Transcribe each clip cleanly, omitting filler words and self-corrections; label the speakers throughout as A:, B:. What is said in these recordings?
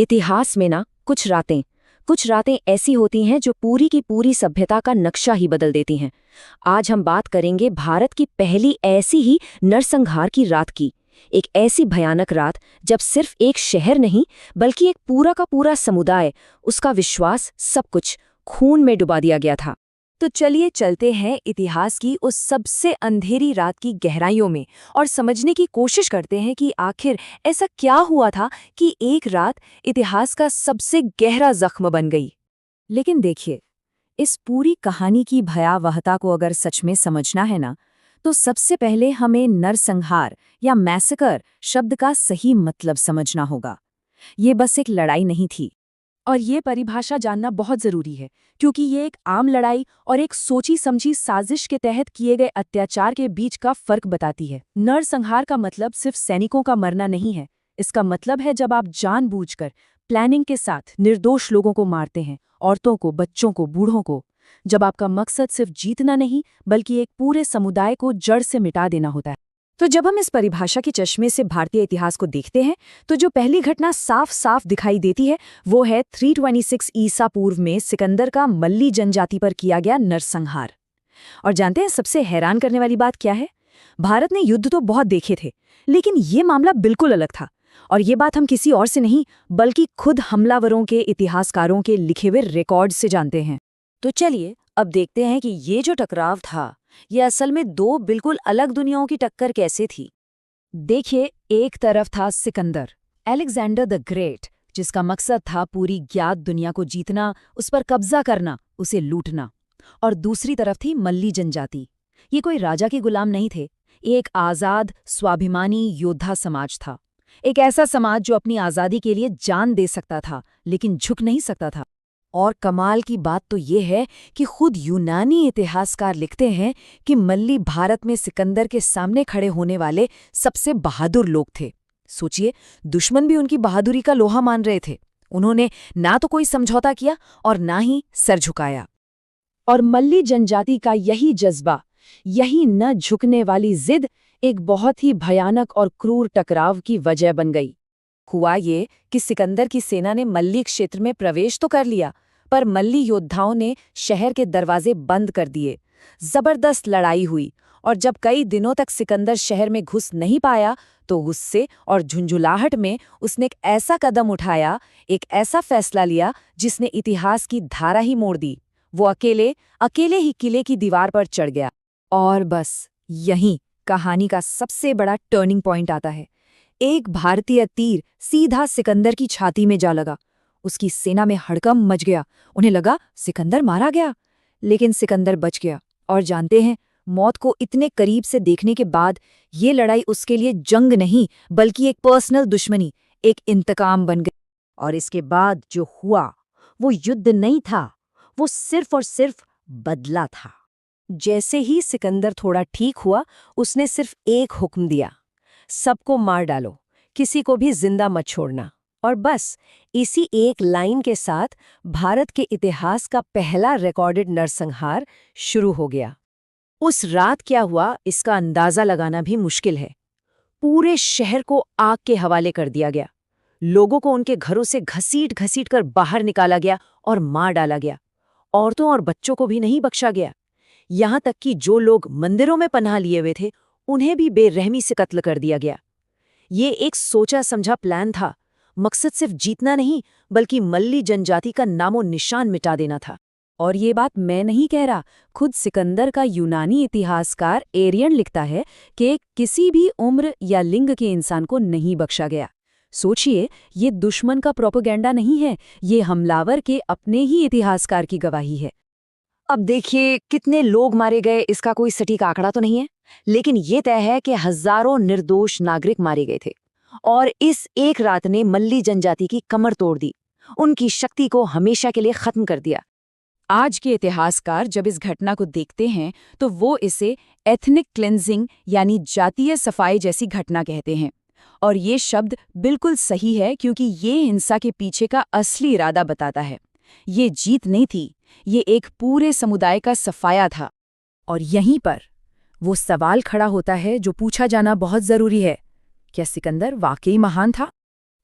A: इतिहास में ना कुछ रातें ऐसी होती हैं जो पूरी की पूरी सभ्यता का नक्शा ही बदल देती हैं। आज हम बात करेंगे भारत की पहली ऐसी ही नरसंहार की रात की। एक ऐसी भयानक रात जब सिर्फ एक शहर नहीं बल्कि एक पूरा का पूरा समुदाय, उसका विश्वास, सब कुछ खून में डुबा दिया गया था। तो चलिए चलते हैं इतिहास की उस सबसे अंधेरी रात की गहराइयों में और समझने की कोशिश करते हैं कि आखिर ऐसा क्या हुआ था कि एक रात इतिहास का सबसे गहरा जख्म बन गई। लेकिन देखिए, इस पूरी कहानी की भयावहता को अगर सच में समझना है ना, तो सबसे पहले हमें नरसंहार या मैसेकर शब्द का सही मतलब समझना होगा। ये बस एक लड़ाई नहीं थी। और ये परिभाषा जानना बहुत जरूरी है, क्योंकि ये एक आम लड़ाई और एक सोची समझी साजिश के तहत किए गए अत्याचार के बीच का फर्क बताती है। नरसंहार का मतलब सिर्फ सैनिकों का मरना नहीं है। इसका मतलब है जब आप जानबूझकर, प्लानिंग के साथ निर्दोष लोगों को मारते हैं, औरतों को, बच्चों को, बूढ़ों को। जब आपका मकसद सिर्फ जीतना नहीं बल्कि एक पूरे समुदाय को जड़ से मिटा देना होता है। तो जब हम इस परिभाषा के चश्मे से भारतीय इतिहास को देखते हैं, तो जो पहली घटना साफ साफ दिखाई देती है वो है 326 ईसा पूर्व में सिकंदर का मल्ली जनजाति पर किया गया नरसंहार। और जानते हैं सबसे हैरान करने वाली बात क्या है? भारत ने युद्ध तो बहुत देखे थे, लेकिन ये मामला बिल्कुल अलग था। और ये बात हम किसी और से नहीं बल्कि खुद हमलावरों के इतिहासकारों के लिखे हुए रिकॉर्ड से जानते हैं। तो चलिए अब देखते हैं कि ये जो टकराव था, ये असल में दो बिल्कुल अलग दुनियाओं की टक्कर कैसे थी। देखिए, एक तरफ था सिकंदर, अलेक्जेंडर द ग्रेट, जिसका मकसद था पूरी ज्ञात दुनिया को जीतना, उस पर कब्जा करना, उसे लूटना। और दूसरी तरफ थी मल्ली जनजाति। ये कोई राजा के गुलाम नहीं थे, एक आज़ाद, स्वाभिमानी योद्धा समाज था। एक ऐसा समाज जो अपनी आज़ादी के लिए जान दे सकता था, लेकिन झुक नहीं सकता था। और कमाल की बात तो ये है कि खुद यूनानी इतिहासकार लिखते हैं कि मल्ली भारत में सिकंदर के सामने खड़े होने वाले सबसे बहादुर लोग थे। सोचिए, दुश्मन भी उनकी बहादुरी का लोहा मान रहे थे। उन्होंने ना तो कोई समझौता किया और ना ही सर झुकाया। और मल्ली जनजाति का यही जज्बा, यही न झुकने वाली जिद एक बहुत ही भयानक और क्रूर टकराव की वजह बन गई। हुआ ये कि सिकंदर की सेना ने मल्ली क्षेत्र में प्रवेश तो कर लिया, पर मल्ली योद्धाओं ने शहर के दरवाजे बंद कर दिए। जबरदस्त लड़ाई हुई और जब कई दिनों तक सिकंदर शहर में घुस नहीं पाया, तो गुस्से और झुंझुलाहट में उसने एक ऐसा कदम उठाया, एक ऐसा फैसला लिया जिसने इतिहास की धारा ही मोड़ दी। वो अकेले ही किले की दीवार पर चढ़ गया। और बस यहीं कहानी का सबसे बड़ा टर्निंग पॉइंट आता है। एक भारतीय तीर सीधा सिकंदर की छाती में जा लगा। उसकी सेना में हड़कंप मच गया। उन्हें लगा सिकंदर मारा गया, लेकिन सिकंदर बच गया। और जानते हैं, मौत को इतने करीब से देखने के बाद ये लड़ाई उसके लिए जंग नहीं बल्कि एक पर्सनल दुश्मनी, एक इंतकाम बन गई। और इसके बाद जो हुआ वो युद्ध नहीं था, वो सिर्फ और सिर्फ बदला था। जैसे ही सिकंदर थोड़ा ठीक हुआ, उसने सिर्फ एक हुक्म दिया, सबको मार डालो, किसी को भी जिंदा मत छोड़ना। और बस इसी एक लाइन के साथ भारत के इतिहास का पहला रिकॉर्डेड नरसंहार शुरू हो गया। उस रात क्या हुआ, इसका अंदाजा लगाना भी मुश्किल है। पूरे शहर को आग के हवाले कर दिया गया। लोगों को उनके घरों से घसीट घसीट कर बाहर निकाला गया और मार डाला गया। औरतों और बच्चों को भी नहीं बख्शा गया। यहाँ तक कि जो लोग मंदिरों में पनाह लिए हुए थे, उन्हें भी बेरहमी से कत्ल कर दिया गया। ये एक सोचा समझा प्लान था। मकसद सिर्फ जीतना नहीं बल्कि मल्ली जनजाति का नामो निशान मिटा देना था। और ये बात मैं नहीं कह रहा, खुद सिकंदर का यूनानी इतिहासकार एरियन लिखता है कि किसी भी उम्र या लिंग के इंसान को नहीं बख्शा गया। सोचिए, ये दुश्मन का प्रोपेगेंडा नहीं है, ये हमलावर के अपने ही इतिहासकार की गवाही है। अब देखिए, कितने लोग मारे गए इसका कोई सटीक आंकड़ा तो नहीं है, लेकिन ये तय है कि हजारों निर्दोष नागरिक मारे गए थे। और इस एक रात ने मल्ली जनजाति की कमर तोड़ दी, उनकी शक्ति को हमेशा के लिए खत्म कर दिया। आज के इतिहासकार जब इस घटना को देखते हैं तो वो इसे एथनिक क्लेंजिंग यानी जातीय सफाई जैसी घटना कहते हैं। और ये शब्द बिल्कुल सही है, क्योंकि ये हिंसा के पीछे का असली इरादा बताता है। ये जीत नहीं थी, ये एक पूरे समुदाय का सफाया था। और यहीं पर वो सवाल खड़ा होता है जो पूछा जाना बहुत जरूरी है, क्या सिकंदर वाकई महान था?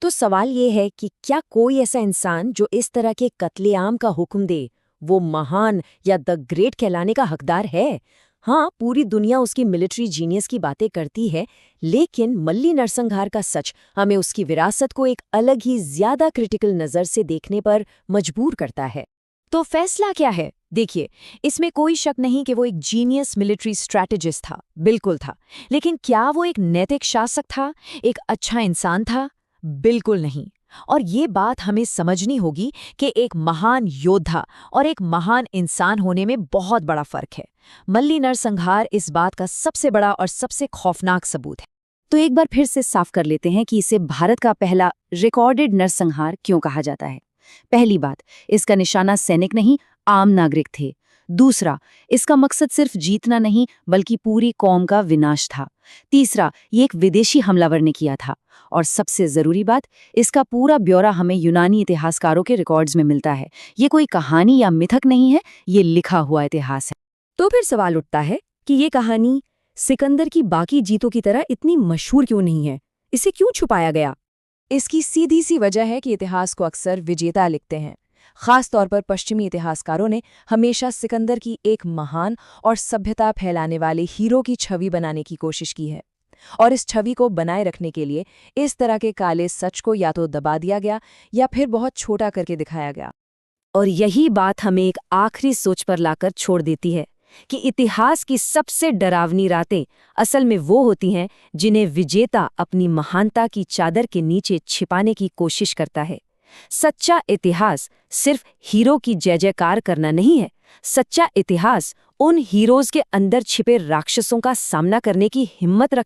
A: तो सवाल ये है कि क्या कोई ऐसा इंसान जो इस तरह के कत्लेआम का हुक्म दे, वो महान या द ग्रेट कहलाने का हकदार है? हाँ, पूरी दुनिया उसकी मिलिट्री जीनियस की बातें करती है, लेकिन मल्ली नरसंहार का सच हमें उसकी विरासत को एक अलग ही ज्यादा क्रिटिकल नज़र से देखने पर मजबूर करता है। तो फैसला क्या है? देखिए, इसमें कोई शक नहीं कि वो एक जीनियस मिलिट्री स्ट्रैटेजिस्ट था, बिल्कुल था। लेकिन क्या वो एक नैतिक शासक था, एक अच्छा इंसान था? बिल्कुल नहीं। और ये बात हमें समझनी होगी कि एक महान योद्धा और एक महान इंसान होने में बहुत बड़ा फर्क है। मल्ली नरसंहार इस बात का सबसे बड़ा और सबसे खौफनाक सबूत है। तो एक बार फिर से साफ कर लेते हैं कि इसे भारत का पहला रिकॉर्डेड नरसंहार क्यों कहा जाता है। पहली बात, इसका निशाना सैनिक नहीं, आम नागरिक थे। दूसरा, इसका मकसद सिर्फ जीतना नहीं बल्कि पूरी कौम का विनाश था। तीसरा, ये एक विदेशी हमलावर ने किया था। और सबसे जरूरी बात, इसका पूरा ब्यौरा हमें यूनानी इतिहासकारों के रिकॉर्ड्स में मिलता है। ये कोई कहानी या मिथक नहीं है, ये लिखा हुआ इतिहास है। तो फिर सवाल उठता है कि ये कहानी सिकंदर की बाकी जीतों की तरह इतनी मशहूर क्यों नहीं है? इसे क्यों छुपाया गया? इसकी सीधी सी वजह है कि इतिहास को अक्सर विजेता लिखते हैं। खास तौर पर पश्चिमी इतिहासकारों ने हमेशा सिकंदर की एक महान और सभ्यता फैलाने वाले हीरो की छवि बनाने की कोशिश की है। और इस छवि को बनाए रखने के लिए इस तरह के काले सच को या तो दबा दिया गया या फिर बहुत छोटा करके दिखाया गया। और यही बात हमें एक आखिरी सोच पर लाकर छोड़ देती है कि इतिहास की सबसे डरावनी रातें असल में वो होती हैं जिन्हें विजेता अपनी महानता की चादर के नीचे छिपाने की कोशिश करता है। सच्चा इतिहास सिर्फ हीरो की जय जयकार करना नहीं है। सच्चा इतिहास उन हीरोज के अंदर छिपे राक्षसों का सामना करने की हिम्मत रख